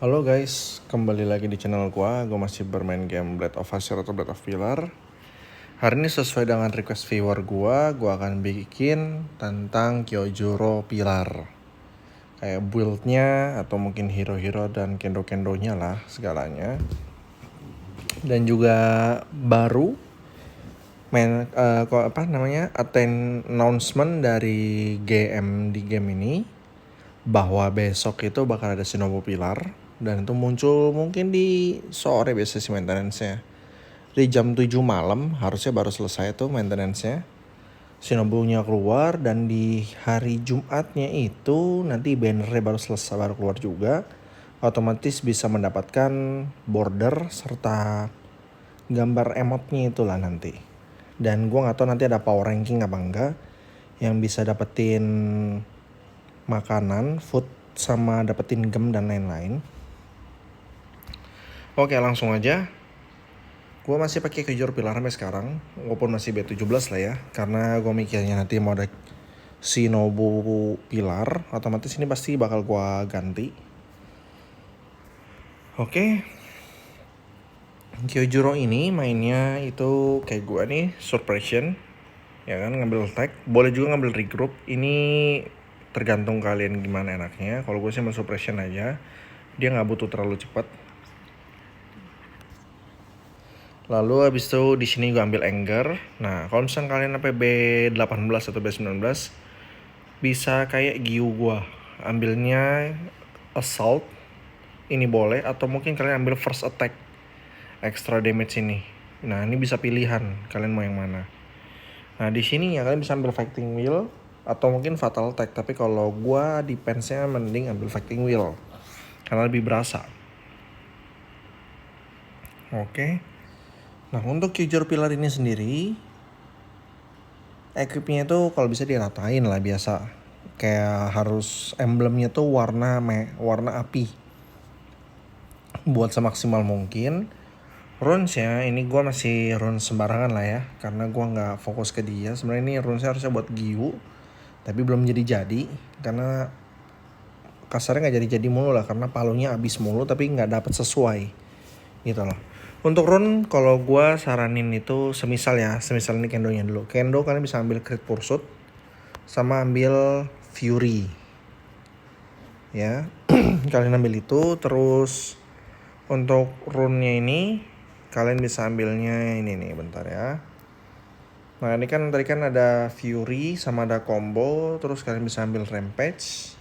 Halo guys, kembali lagi di channel gua masih bermain game Blade of Azure atau Blade of Pillar. Hari ini sesuai dengan request viewer gua akan bikin tentang Kyojuro Pilar. Kayak build-nya atau mungkin hero-hero dan kendo-kendonya lah segalanya. Dan juga baru announcement dari GM di game ini bahwa besok itu bakal ada Shinobu Pilar dan itu muncul mungkin di sore biasanya sih maintenance-nya. Di jam 7 malam harusnya baru selesai tuh maintenance-nya. Shinobu-nya keluar dan di hari Jumatnya itu nanti banner-nya baru selesai, baru keluar juga. Otomatis bisa mendapatkan border serta gambar emotnya itulah nanti. Dan gue gak tahu nanti ada power ranking apa enggak yang bisa dapetin makanan, food, sama dapetin gem dan lain-lain. Oke, langsung aja. Gue masih pakai Kyojuro Pilar sampai sekarang, walaupun masih B17 lah ya, karena gue mikirnya nanti mau ada Shinobu Pilar, otomatis ini pasti bakal gue ganti. Oke. Kyojuro ini mainnya itu kayak gue nih, suppression, ya kan, ngambil attack, boleh juga ngambil regroup. Ini tergantung kalian gimana enaknya. Kalau gue sih main suppression aja, dia nggak butuh terlalu cepat. Lalu habis itu di sini gue ambil anger. Nah, kalau misalnya kalian sampai B18 atau B19 bisa kayak Gyu gue. Ambilnya assault ini boleh, atau mungkin kalian ambil first attack extra damage ini. Nah, ini bisa pilihan kalian mau yang mana. Nah, di sini ya kalian bisa ambil fighting wheel atau mungkin fatal attack, tapi kalau gue defense-nya mending ambil fighting wheel karena lebih berasa. Oke. Nah, untuk Kyojuro Pilar ini sendiri equipnya tuh kalau bisa diratain lah biasa. Kayak harus emblemnya tuh warna api. Buat semaksimal mungkin. Runes-nya ini gue masih runes sembarangan lah ya, karena gue nggak fokus ke dia. Sebenarnya ini runes-nya harusnya buat Gyu, tapi belum jadi karena kasarnya nggak jadi mulu lah, karena palunya habis mulu tapi nggak dapet sesuai gitu loh. Untuk rune kalau gue saranin itu semisal ini kendonya dulu. Kendo kalian bisa ambil Crit Pursuit sama ambil Fury. Ya. Kalian ambil itu, terus untuk rune-nya ini kalian bisa ambilnya ini nih, bentar ya. Nah, ini kan tadi kan ada Fury sama ada combo, terus kalian bisa ambil Rampage.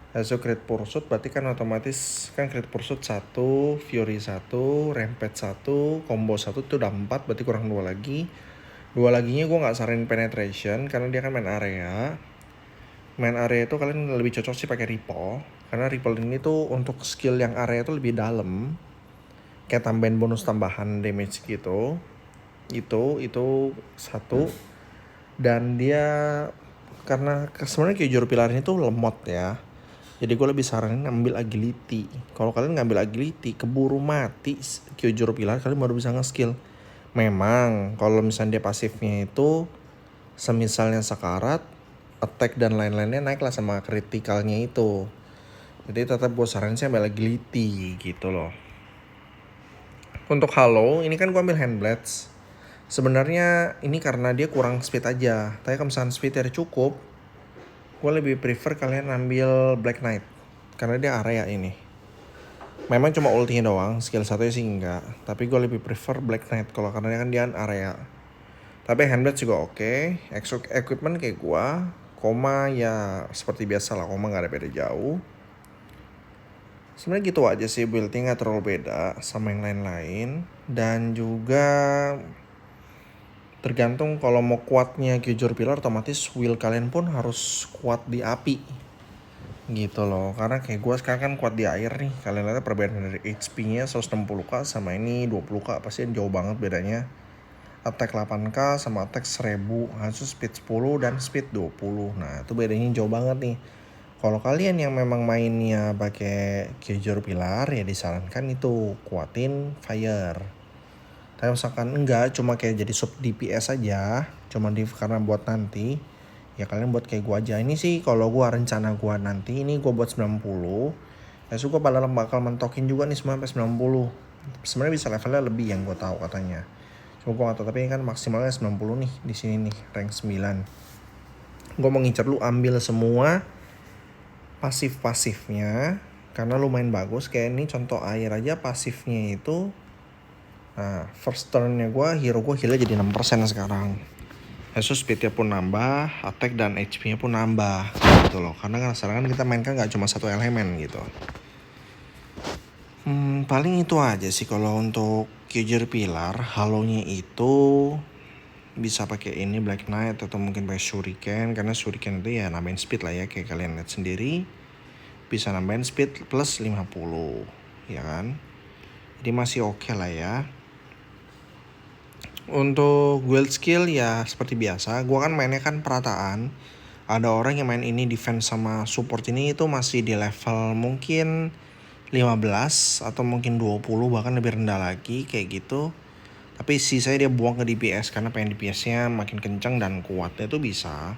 So Crit Pursuit berarti kan otomatis kan Crit Pursuit 1, Fury 1, Rampage 1, Combo 1 itu udah 4, berarti kurang 2 lagi. 2 laginya gue gak saranin Penetration karena dia kan main area. Main area itu kalian lebih cocok sih pakai Ripple, karena Ripple ini tuh untuk skill yang area itu lebih dalam. Kayak tambahin bonus tambahan damage gitu. Itu satu. Dan dia karena sebenarnya Kyojuro Pilar ini tuh lemot ya. Jadi gue lebih saranin ngambil agility. Kalau kalian ngambil agility, keburu mati Kyojuro Pilar, kalian baru bisa nge-skill. Memang kalau misalnya dia pasifnya itu semisalnya sekarat, attack dan lain-lainnya naik lah sama kritikalnya itu. Jadi tetap gue saranin sih ambil agility gitu loh. Untuk Halo, ini kan gue ambil Handblades. Sebenarnya ini karena dia kurang speed aja. Tapi kalau misalnya speednya cukup, gue lebih prefer kalian ambil Black Knight karena dia area ini. Memang cuma ultinya doang, skill 1-nya sih enggak, tapi gue lebih prefer Black Knight kalau karena kan dia area. Tapi Handblade juga oke. Equipment kayak gue, koma ya seperti biasa lah, koma gak ada beda jauh. Sebenarnya gitu aja sih, buildnya gak terlalu beda sama yang lain-lain. Dan juga tergantung kalau mau kuatnya Kyojuro Pilar, otomatis wheel kalian pun harus kuat di api gitu loh. Karena kayak gue sekarang kan kuat di air nih. Kalian lihat perbedaan dari HP-nya 160k sama ini 20k, pasti jauh banget bedanya. Attack 8k sama attack 1000, harus speed 10 dan speed 20. Nah, itu bedanya jauh banget nih. Kalau kalian yang memang mainnya pakai Kyojuro Pilar, ya disarankan itu kuatin fire. Tapi misalkan enggak, cuma kayak jadi sub DPS aja, cuma karena buat nanti, ya kalian buat kayak gua aja. Ini sih kalau gua rencana gua nanti, ini gua buat 90. Besok gue bakal mentokin juga nih semua sampai 90. Sebenarnya bisa levelnya lebih yang gue tahu katanya. Cuma gue gak tahu, tapi ini kan maksimalnya 90 nih di sini nih, rank 9. Gue mau ngincer lu ambil semua pasifnya karena lumayan bagus. Kayak ini contoh air aja, pasifnya itu first turnnya hero gue healnya jadi 6% sekarang. Jesus speednya pun nambah, attack dan HP-nya pun nambah gitu loh. Karena kan sekarang kita mainkan gak cuma satu elemen gitu. Paling itu aja sih kalau untuk Kyuger Pilar. Halonya itu bisa pakai ini Black Knight atau mungkin pakai Shuriken, karena Shuriken itu ya nambahin speed lah ya, kayak kalian lihat sendiri. Bisa nambahin speed plus 50, ya kan? Jadi masih oke lah ya. Untuk guild skill ya seperti biasa, gua kan mainnya kan perataan. Ada orang yang main ini defense sama support ini itu masih di level mungkin 15 atau mungkin 20, bahkan lebih rendah lagi kayak gitu. Tapi sisanya dia buang ke DPS karena pengen DPS-nya makin kencang dan kuatnya itu bisa.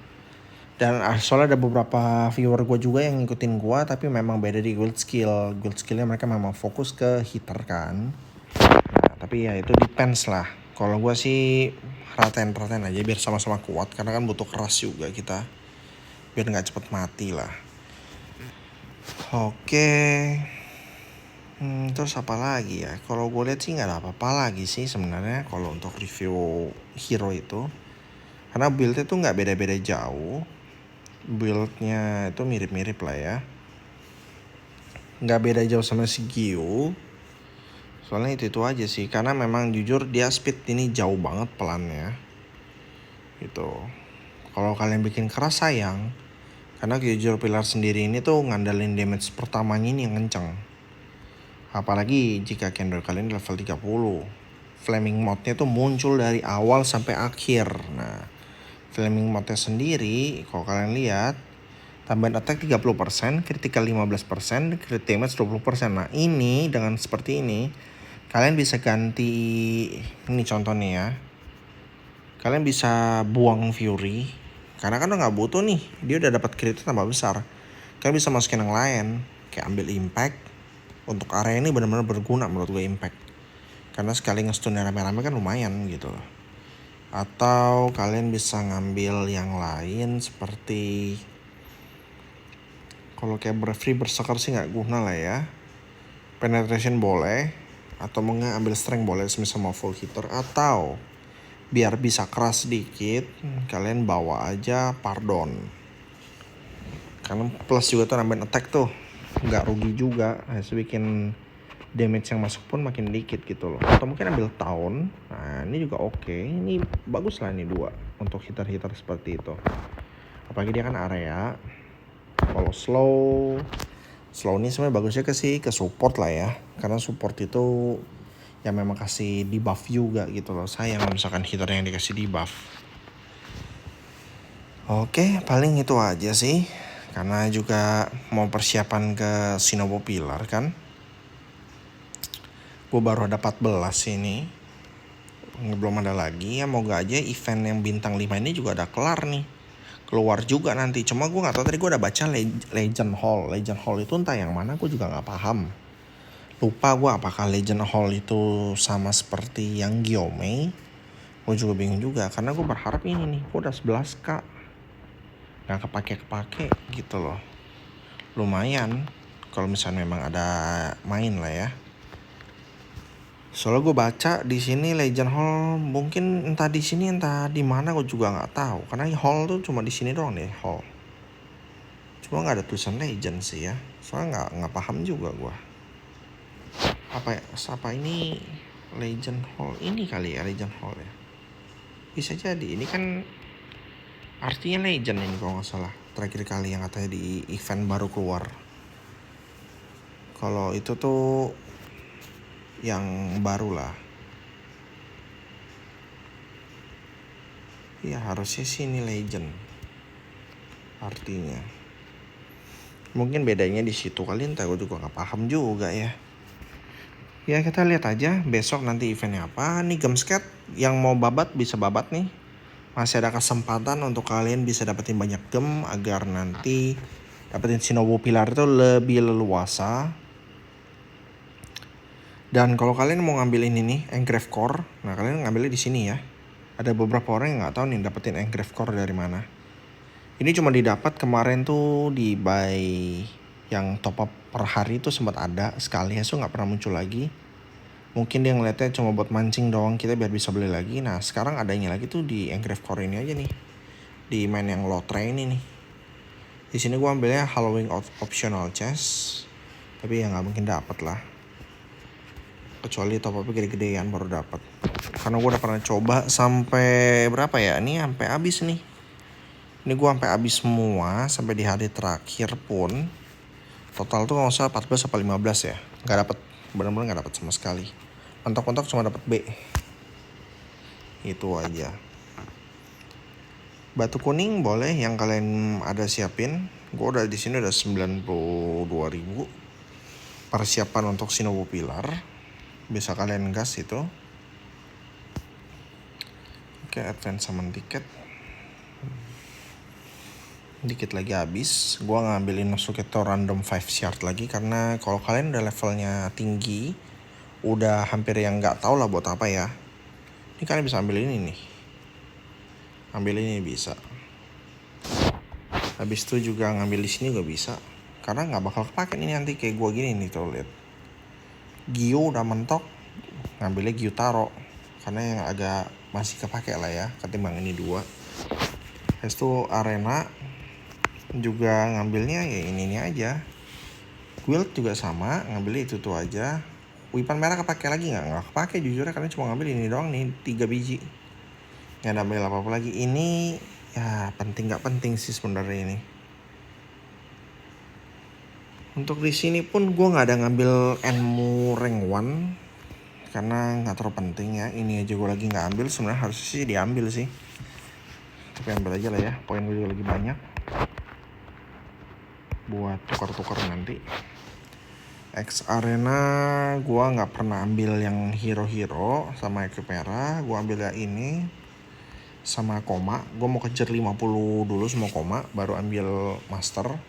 Dan soalnya ada beberapa viewer gue juga yang ngikutin gue, tapi memang beda di guild skill. Guild skillnya mereka memang fokus ke hitter kan. Nah, tapi ya itu depends lah. Kalau gue sih raten aja biar sama-sama kuat, karena kan butuh keras juga kita, biar nggak cepet mati lah. Oke. Terus apa lagi ya? Kalau gue lihat sih nggak ada apa-apa lagi sih sebenarnya kalau untuk review hero itu, karena buildnya tuh nggak beda-beda jauh. Buildnya itu mirip-mirip lah ya, nggak beda jauh sama si Gyu. Soalnya itu aja sih, karena memang jujur dia speed ini jauh banget pelannya gitu. Kalau kalian bikin keras sayang, karena Kyuger Pilar sendiri ini tuh ngandalin damage pertamanya ini yang kenceng. Apalagi jika candle kalian level 30. Flaming mode-nya tuh muncul dari awal sampai akhir. Nah, flaming mode-nya sendiri kalau kalian lihat, tambahan attack 30%, critical 15%, crit damage 20%. Nah, ini dengan seperti ini kalian bisa ganti, ini contohnya ya. Kalian bisa buang Fury karena kan udah gak butuh nih, dia udah dapat crit tambah besar. Kalian bisa masukin yang lain, kayak ambil impact. Untuk area ini benar-benar berguna menurut gue impact, karena sekali nge-stun rame-rame kan lumayan gitu loh. Atau kalian bisa ngambil yang lain seperti, kalau kayak free berserker sih nggak guna lah ya. Penetration boleh, atau mungkin ambil strength boleh semisal mau full hitter, atau biar bisa keras sedikit kalian bawa aja pardon, karena plus juga tuh nambahin attack tuh, nggak rugi juga, hasil bikin damage yang masuk pun makin dikit gitu loh. Atau mungkin ambil tahun. Nah, ini juga oke. Ini bagus lah ini dua untuk hitter-hitter seperti itu. Apalagi dia kan area. Kalau slow ini sebenarnya bagusnya ke support lah ya. Karena support itu ya memang kasih debuff juga gitu loh. Sayang misalkan hitter yang dikasih debuff. Oke, paling itu aja sih. Karena juga mau persiapan ke Shinobu Pilar kan. Gue baru ada 14 ini, belum ada lagi ya. Moga aja event yang bintang 5 ini juga ada kelar nih, keluar juga nanti. Cuma gue nggak tahu, tadi gue udah baca Legend Hall itu entah yang mana, gue juga nggak paham. Lupa gue apakah Legend Hall itu sama seperti yang Gyomei. Gue juga bingung juga, karena gue berharap ini nih, gue udah 11k nggak kepake gitu loh. Lumayan kalau misalnya memang ada main lah ya. Soalnya gue baca di sini Legend Hall mungkin entah di sini entah di mana, gue juga nggak tahu. Karena Hall tuh cuma di sini doang deh, Hall. Cuma nggak ada tulisan Legend sih ya. Soalnya nggak paham juga gue. Apa ini Legend Hall ini kali ya, Legend Hall ya. Bisa jadi ini kan artinya Legend ini kalau nggak salah. Terakhir kali yang katanya di event baru keluar. Kalau itu tuh yang baru lah. Ya harusnya sih ini Legend artinya. Mungkin bedanya di situ kali, entah, gue juga nggak paham juga ya. Ya kita lihat aja besok nanti eventnya apa. Nih Gemsket yang mau babat bisa babat nih. Masih ada kesempatan untuk kalian bisa dapetin banyak gem agar nanti dapetin Shinobu Pilar itu lebih leluasa. Dan kalau kalian mau ngambil ini nih, engrave core, nah kalian ngambilnya di sini ya. Ada beberapa orang yang nggak tahu nih dapetin engrave core dari mana. Ini cuma didapat kemarin tuh di buy yang top up per hari itu sempat ada sekali, so nggak pernah muncul lagi. Mungkin dia ngeliatnya cuma buat mancing doang kita biar bisa beli lagi. Nah sekarang adanya lagi tuh di engrave core ini aja nih, di main yang low train ini. Di sini gue ambilnya Halloween optional chest, tapi ya nggak mungkin dapat lah. Kecuali top up gede-gedean baru dapat. Karena gue udah pernah coba sampai berapa ya? Ini sampai habis nih. Ini gue sampai habis semua sampai di hari terakhir pun. Total tuh nggak usah 14 atau 15 ya. Nggak dapat, benar-benar nggak dapat sama sekali. Mentok-mentok cuma dapat B. Itu aja. Batu kuning boleh yang kalian ada siapin. Gue udah di sini udah 92.000. Persiapan untuk Shinobu Pilar. Bisa kalian gas itu. Oke, advance summon ticket. Dikit lagi habis. Gue ngambilin Nosuketo random 5 shard lagi karena kalau kalian udah levelnya tinggi, udah hampir yang nggak tahu lah buat apa ya. Ini kalian bisa ambil ini nih. Ambil ini bisa. Habis itu juga ngambil di sini juga bisa. Karena nggak bakal kepake ini nanti kayak gue gini nih tuh lihat. Gyu udah mentok, ngambilnya Gyu Taro. Karena yang agak masih kepake lah ya, ketimbang ini dua. Habis itu arena juga ngambilnya ya ini aja. Guild juga sama, ngambilnya itu tuh aja. Weapon merah kepake lagi nggak kepake jujurnya, karena cuma ngambil ini doang nih 3 biji. Nggak ngambil apa-apa lagi. Ini ya penting nggak penting sih sebenarnya ini. Untuk di sini pun gue nggak ada ngambil Enmu rank 1 karena nggak terlalu penting ya. Ini aja gue lagi nggak ambil, sebenarnya harusnya sih diambil sih. Tapi ambil aja lah ya, poin gue juga lagi banyak buat tukar-tukar nanti. X Arena gue nggak pernah ambil yang hero-hero sama equip merah. Gue ambil ya ini sama koma. Gue mau kejar 50 dulu semua koma, baru ambil master.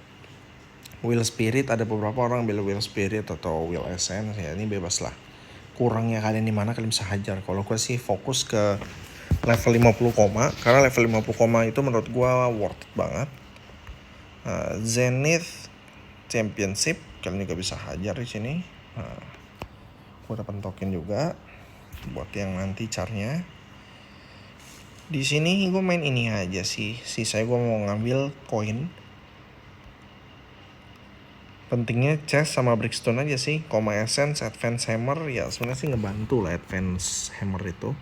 Will Spirit, ada beberapa orang ambil Will Spirit atau Will Essence ya, ini bebas lah. Kurangnya kalian di mana kalian bisa hajar. Kalau gue sih fokus ke level 50 koma, karena level 50 koma itu menurut gue worth it banget. Zenith Championship kalian juga bisa hajar di sini. Gue udah pentokin juga buat yang nanti carnya. Di sini gue main ini aja sih. Sisanya gue mau ngambil koin. Pentingnya chest sama brickstone aja sih. Koma essence, advance hammer ya sebenarnya sih ngebantu lah advance hammer itu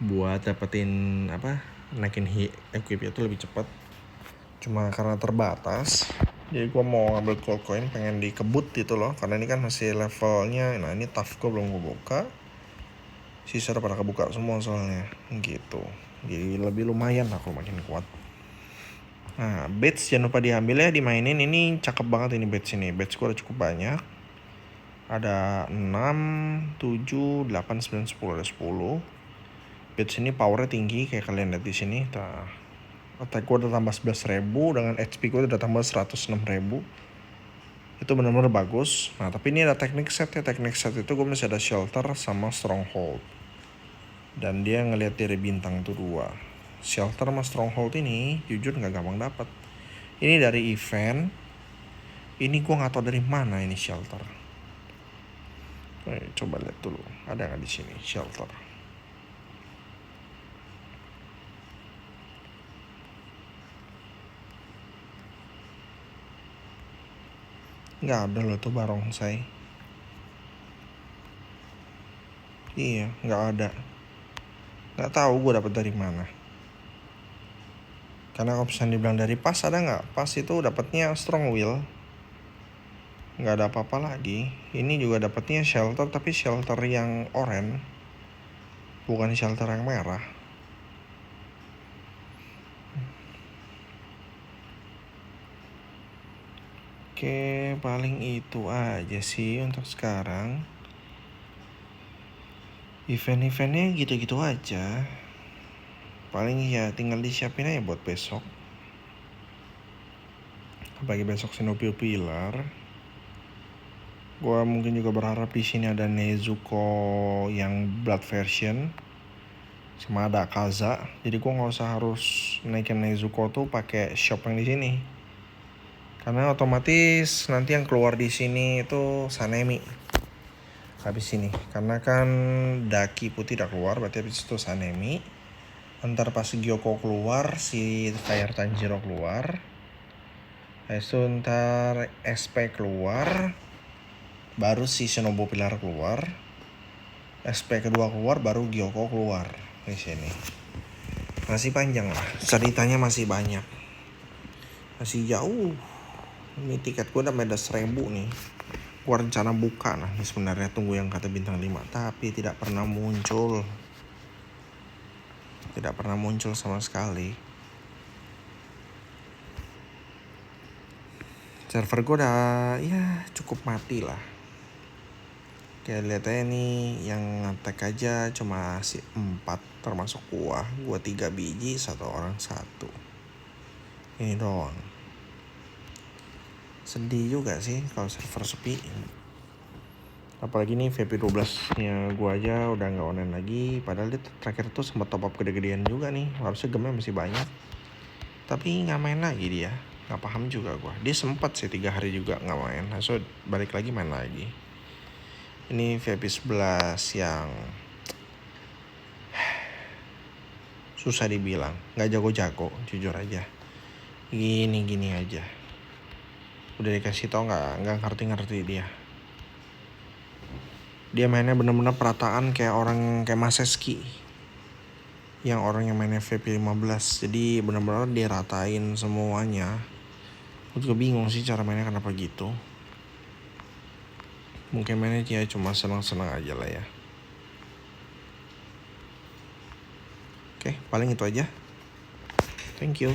buat dapetin apa, naikin equip itu lebih cepat. Cuma karena terbatas, jadi gue mau ngambil gold coin, pengen dikebut gitu loh. Karena ini kan masih levelnya, nah ini tough gue belum gue buka. Sisa udah pada kebuka semua soalnya gitu. Jadi lebih lumayan lah kalau makin kuat. Nah, badge jangan lupa diambil ya, dimainin. Ini cakep banget ini badge ini. Badge gue udah cukup banyak. Ada 6, 7, 8, 9, 10, ada 10. Badge ini powernya tinggi kayak kalian lihat di sini. Nah, attack gue udah tambah 11.000 dengan HP gue udah tambah 106.000. Itu benar-benar bagus. Nah, tapi ini ada teknik set ya. Teknik set itu gue masih ada shelter sama stronghold. Dan dia ngelihat dari bintang tuh 2. Shelter sama stronghold ini jujur nggak gampang dapat. Ini dari event. Ini gue nggak tahu dari mana ini shelter. Coba lihat dulu, ada nggak di sini shelter? Nggak ada loh tuh barongsai. Iya, nggak ada. Nggak tahu gue dapat dari mana. Karena kalau misalnya dibilang dari pas, ada nggak? Pas itu dapatnya strong will. Nggak ada apa-apa lagi. Ini juga dapatnya shelter, tapi shelter yang oranye, bukan shelter yang merah. Oke, paling itu aja sih untuk sekarang. Event-eventnya gitu-gitu aja. Paling ya tinggal disiapin aja buat besok. Apalagi besok Shinobu Pilar. Gue mungkin juga berharap di sini ada Nezuko yang Blood version, sama ada Kaza. Jadi gue nggak usah harus naikin Nezuko tuh pakai shop yang di sini. Karena otomatis nanti yang keluar di sini itu Sanemi. Habis ini, karena kan Daki putih udah keluar, berarti habis itu Sanemi. Ntar pas Gyoko keluar, si Fire Tanjiro keluar. Habis itu ntar SP keluar, baru si Shinobu Pilar keluar. SP kedua keluar, baru Gyoko keluar di sini. Masih panjang lah, ceritanya masih banyak, masih jauh. Ini tiket gue udah beda 1000 nih. Gue rencana buka nah sebenarnya, tunggu yang kata bintang 5, tapi tidak pernah muncul. Tidak pernah muncul sama sekali. Server gue udah ya cukup mati lah. Kayak lihat aja nih, yang ngetek aja cuma si 4 termasuk gua 3 biji, 1 orang 1. Ini doang. Sedih juga sih kalau server sepi. Apalagi nih VP12 nya gue aja udah gak online lagi. Padahal dia terakhir tuh sempat top up gede-gedean juga nih. Harusnya gemnya masih banyak, tapi gak main lagi dia. Gak paham juga gue. Dia sempat sih 3 hari juga gak main, so balik lagi main lagi. Ini VP11 yang susah dibilang, gak jago-jago jujur aja. Gini-gini aja. Udah dikasih tau gak ngerti-ngerti dia. Dia mainnya bener-bener perataan kayak orang kayak Maseski, yang orang yang mainnya VP15. Jadi bener-bener dia ratain semuanya. Gue juga bingung sih cara mainnya kenapa gitu. Mungkin mainnya dia cuma senang-senang aja lah ya. Oke, paling itu aja. Thank you.